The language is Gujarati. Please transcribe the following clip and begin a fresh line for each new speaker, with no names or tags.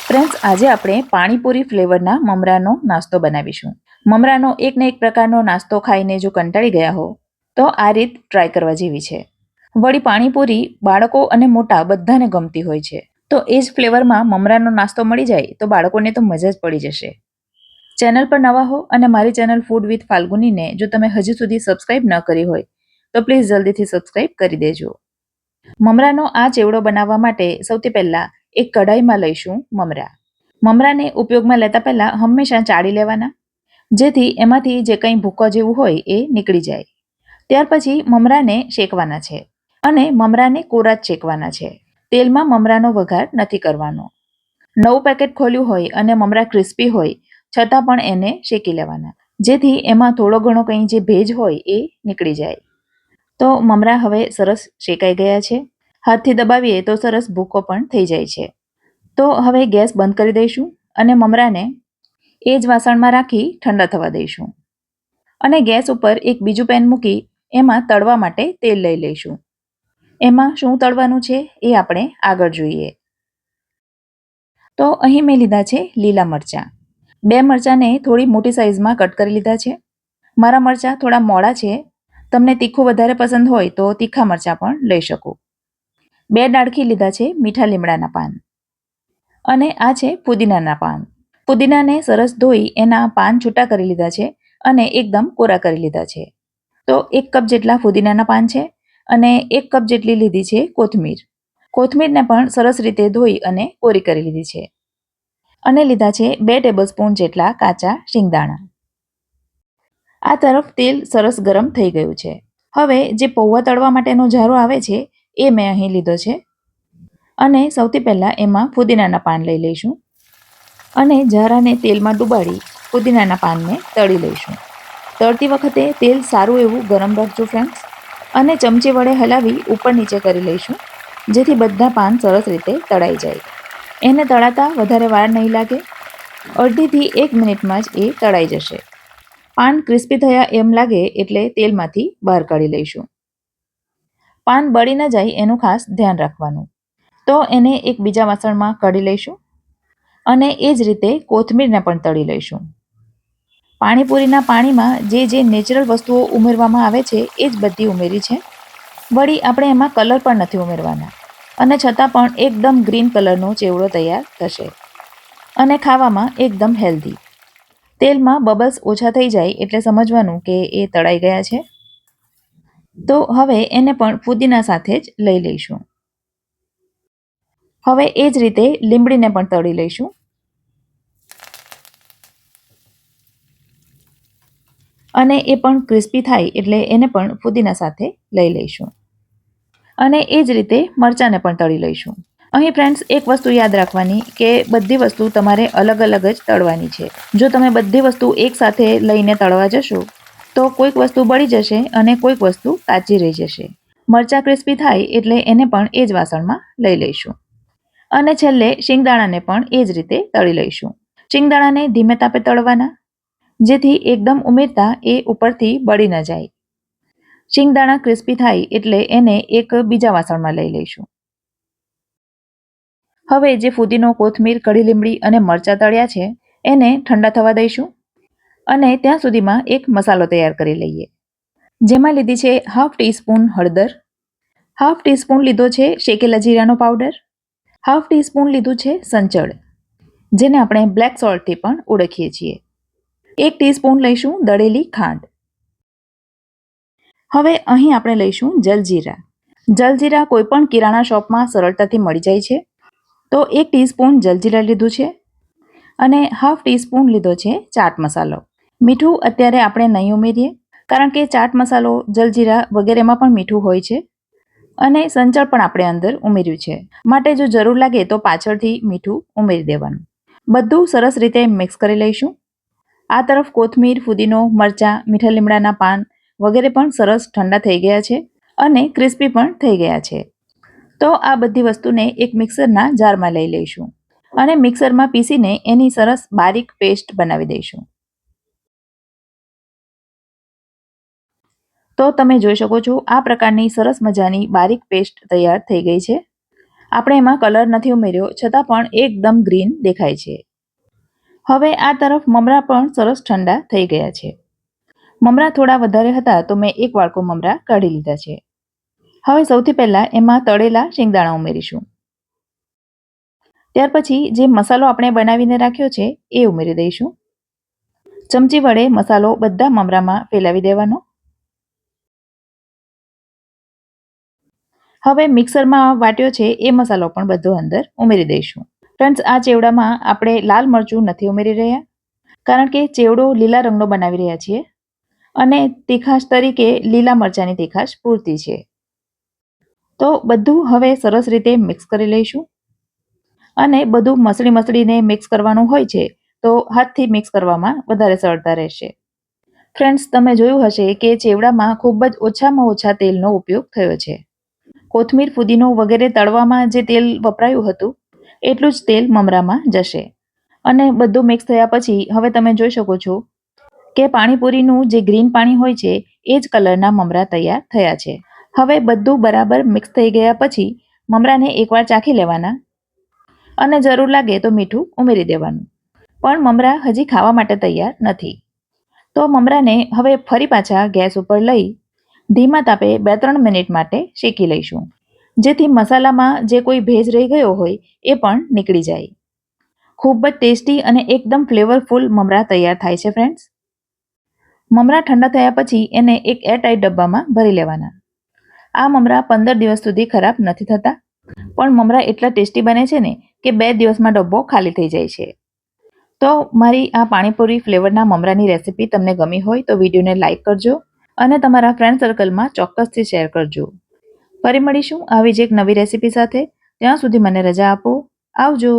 ફ્રેન્ડ્સ, આજે આપણે પાણીપુરી ફ્લેવરના મમરાનો નાસ્તો બનાવીશું. મમરાનો એક ને એક પ્રકારનો નાસ્તો ખાઈને જો કંટાળી ગયા હો તો આ રીત ટ્રાય કરવા જેવી છે. વળી પાણીપુરી બાળકો અને મોટા બધાને ગમતી હોય છે, તો એ જ ફ્લેવરમાં મમરાનો નાસ્તો મળી જાય તો બાળકોને તો મજા જ પડી જશે. ચેનલ પર નવા હો અને મારી ચેનલ ફૂડ વિથ ફાલ્ગુનીને જો તમે હજી સુધી સબસ્ક્રાઇબ ન કરી હોય તો પ્લીઝ જલ્દીથી સબસ્ક્રાઇબ કરી દેજો. મમરાનો આ ચેવડો બનાવવા માટે સૌથી પહેલા એક કઢાઈમાં લઈશું મમરા. મમરાને ઉપયોગમાં લેતા પહેલા હંમેશા ચાળી લેવાના, જેથી એમાંથી જે કંઈ ભૂકો જેવું હોય એ નીકળી જાય. ત્યાર પછી મમરાને શેકવાના છે અને મમરાને કોરા જ શેકવાના છે. તેલમાં મમરાનો વઘાર નથી કરવાનો. નવું પેકેટ ખોલ્યું હોય અને મમરા ક્રિસ્પી હોય છતાં પણ એને શેકી લેવાના, જેથી એમાં થોડો ઘણો કંઈ જે ભેજ હોય એ નીકળી જાય. તો મમરા હવે સરસ શેકાઈ ગયા છે. હાથથી દબાવીએ તો સરસ ભૂકો પણ થઈ જાય છે. તો હવે ગેસ બંધ કરી દઈશું અને મમરાને એ જ વાસણમાં રાખી ઠંડા થવા દઈશું. અને ગેસ ઉપર એક બીજું પેન મૂકી એમાં તળવા માટે તેલ લઈ લઈશું. એમાં શું તળવાનું છે એ આપણે આગળ જોઈએ. તો અહીં મેં લીધા છે લીલા મરચાં. 2 મરચાંને થોડી મોટી સાઇઝમાં કટ કરી લીધા છે. મારા મરચાં થોડા મોડા છે. તમને તીખું વધારે પસંદ હોય તો તીખા મરચાં પણ લઈ શકો. 2 ડાળખી લીધા છે મીઠા લીમડાના પાન. અને આ છે પુદીનાના પાન. પુદીનાને સરસ ધોઈ એના પાન છૂટા કરી લીધા છે અને એકદમ કોરા કરી લીધા છે. તો 1 કપ જેટલા પુદીનાના પાન છે અને 1 કપ જેટલી લીધી છે કોથમીર. કોથમીરને પણ સરસ રીતે ધોઈ અને કોરી કરી લીધી છે. અને લીધા છે 2 ટેબલસ્પૂન જેટલા કાચા શિંગદાણા. આ તરફ તેલ સરસ ગરમ થઈ ગયું છે. હવે જે પૌવા તળવા માટેનો જારો આવે છે એ મેં અહીં લીધો છે. અને સૌથી પહેલાં એમાં પુદીનાના પાન લઈ લઈશું અને જારાને તેલમાં ડુબાડી પુદીનાના પાનને તળી લઈશું. તળતી વખતે તેલ સારું એવું ગરમ રાખજો ફ્રેન્ડ્સ, અને ચમચી વડે હલાવી ઉપર નીચે કરી લઈશું, જેથી બધા પાન સરસ રીતે તળાઈ જાય. એને તળાતા વધારે વાર નહીં લાગે. અડધીથી 1 મિનિટમાં જ એ તળાઈ જશે. પાન ક્રિસ્પી થયા એમ લાગે એટલે તેલમાંથી બહાર કાઢી લઈશું. પાન બળી ન જાય એનું ખાસ ધ્યાન રાખવાનું. તો એને એક બીજા વાસણમાં કાઢી લઈશું અને એ જ રીતે કોથમીરને પણ તળી લઈશું. પાણીપુરીના પાણીમાં જે નેચરલ વસ્તુઓ ઉમેરવામાં આવે છે એ જ બધી ઉમેરી છે. વળી આપણે એમાં કલર પણ નથી ઉમેરવાના, અને છતાં પણ એકદમ ગ્રીન કલરનો ચેવડો તૈયાર થશે અને ખાવામાં એકદમ હેલ્ધી. તેલમાં બબલ્સ ઓછા થઈ જાય એટલે સમજવાનું કે એ તળાઈ ગયા છે. તો હવે એને પણ પુદીના સાથે જ લઈ લઈશું. હવે એ જ રીતે લીમડીને પણ તળી લઈશું. અને એ પણ ક્રિસ્પી થાય એટલે એને પણ પુદીના સાથે લઈ લઈશું. અને એ જ રીતે મરચાંને પણ તળી લઈશું. અહીં ફ્રેન્ડ્સ એક વસ્તુ યાદ રાખવાની કે બધી વસ્તુ તમારે અલગ અલગ જ તળવાની છે. જો તમે બધી વસ્તુ એકસાથે લઈને તળવા જશો તો કોઈક વસ્તુ બળી જશે અને કોઈક વસ્તુ કાચી રહી જશે. મરચાં ક્રિસ્પી થાય એટલે એને પણ એ જ વાસણમાં લઈ લઈશું. અને છેલ્લે શિંગદાણાને પણ એ જ રીતે તળી લઈશું. શિંગદાણાને ધીમે તાપે તળવાના, જેથી એકદમ ઉમેરતા એ ઉપરથી બળી ન જાય. શિંગદાણા ક્રિસ્પી થાય એટલે એને એક બીજા વાસણમાં લઈ લઈશું. હવે જે ફુદીનો, કોથમીર, કઢી લીમડી અને મરચાં તળ્યા છે એને ઠંડા થવા દઈશું. અને ત્યાં સુધીમાં એક મસાલો તૈયાર કરી લઈએ. જેમાં લીધી છે ½ ટીસ્પૂન હળદર, ½ ટીસ્પૂન લીધો છે શેકેલા જીરાનો પાવડર, ½ ટીસ્પૂન લીધું છે સંચળ, જેને આપણે બ્લેક સોલ્ટથી પણ ઓળખીએ છીએ. 1 ટીસ્પૂન લઈશું દળેલી ખાંડ. હવે અહીં આપણે લઈશું જલજીરા. જલજીરા કોઈ પણ કિરાણા શોપમાં સરળતાથી મળી જાય છે. તો 1 ટીસ્પૂન જલજીરા લીધું છે અને ½ ટીસ્પૂન લીધો છે ચાટ મસાલો. મીઠું અત્યારે આપણે નહીં ઉમેરીએ, કારણ કે ચાટ મસાલો, જલજીરા વગેરેમાં પણ મીઠું હોય છે અને સંચળ પણ આપણે અંદર ઉમેર્યું છે, માટે જો જરૂર લાગે તો પાછળથી મીઠું ઉમેરી દેવાનું. બધું સરસ રીતે મિક્સ કરી લઈશું. આ તરફ કોથમીર, ફુદીનો, મરચાં, મીઠા લીમડાના પાન વગેરે પણ સરસ ઠંડા થઈ ગયા છે અને ક્રિસ્પી પણ થઈ ગયા છે. તો આ બધી વસ્તુને એક મિક્સરના જારમાં લઈ લઈશું અને મિક્સરમાં પીસીને એની સરસ બારીક પેસ્ટ બનાવી દઈશું. તો તમે જોઈ શકો છો આ પ્રકારની સરસ મજાની બારીક પેસ્ટ તૈયાર થઈ ગઈ છે. આપણે એમાં કલર નથી ઉમેર્યો છતાં પણ એકદમ ગ્રીન દેખાય છે. હવે આ તરફ મમરા પણ સરસ ઠંડા થઈ ગયા છે. મમરા થોડા વધારે હતા તો મેં 1 વાડકો મમરા કાઢી લીધા છે. હવે સૌથી પહેલા એમાં તળેલા શેંગદાણા ઉમેરીશું. ત્યાર પછી જે મસાલો આપણે બનાવીને રાખ્યો છે એ ઉમેરી દઈશું. ચમચી વડે મસાલો બધા મમરામાં ફેલાવી દેવાનો. હવે મિક્સરમાં વાટ્યો છે એ મસાલો પણ બધો અંદર ઉમેરી દઈશું. ફ્રેન્ડ્સ, આ ચેવડામાં આપણે લાલ મરચું નથી ઉમેરી રહ્યા, કારણ કે ચેવડો લીલા રંગનો બનાવી રહ્યા છીએ અને તીખાશ તરીકે લીલા મરચાંની તીખાશ પૂરતી છે. તો બધું હવે સરસ રીતે મિક્સ કરી લઈશું અને બધું મસળીને મિક્સ કરવાનું હોય છે તો હાથથી મિક્સ કરવામાં વધારે સરળતા રહેશે. ફ્રેન્ડ્સ, તમે જોયું હશે કે ચેવડામાં ખૂબ જ ઓછામાં ઓછા તેલનો ઉપયોગ થયો છે. કોથમીર, ફુદીનો વગેરે તળવામાં જે તેલ વપરાયું હતું એટલું જ તેલ મમરામાં જશે. અને બધું મિક્સ થયા પછી હવે તમે જોઈ શકો છો કે પાણીપુરીનું જે ગ્રીન પાણી હોય છે એ જ કલરના મમરા તૈયાર થયા છે. હવે બધું બરાબર મિક્સ થઈ ગયા પછી મમરાને એકવાર ચાખી લેવાના અને જરૂર લાગે તો મીઠું ઉમેરી દેવાનું. પણ મમરા હજી ખાવા માટે તૈયાર નથી. તો મમરાને હવે ફરી પાછા ગેસ ઉપર લઈ ધીમા તાપે 2-3 મિનિટ માટે શેકી લઈશું, જેથી મસાલામાં જે કોઈ ભેજ રહી ગયો હોય એ પણ નીકળી જાય. ખૂબ જ ટેસ્ટી અને એકદમ ફ્લેવરફુલ મમરા તૈયાર થાય છે. ફ્રેન્ડ્સ, મમરા ઠંડા થયા પછી એને એક એરટાઇટ ડબ્બામાં ભરી લેવાના. આ મમરા 15 દિવસ સુધી ખરાબ નથી થતા, પણ મમરા એટલા ટેસ્ટી બને છે ને કે 2 દિવસમાં ડબ્બો ખાલી થઈ જાય છે. તો મારી આ પાણીપુરી ફ્લેવરના મમરાની રેસિપી તમને ગમી હોય તો વિડીયોને લાઇક કરજો અને તમારા ફ્રેન્ડ સર્કલમાં ચોક્કસથી શેર કરજો. ફરી મળીશું આવી જ એક નવી રેસિપી સાથે. ત્યાં સુધી મને રજા આપો. આવજો.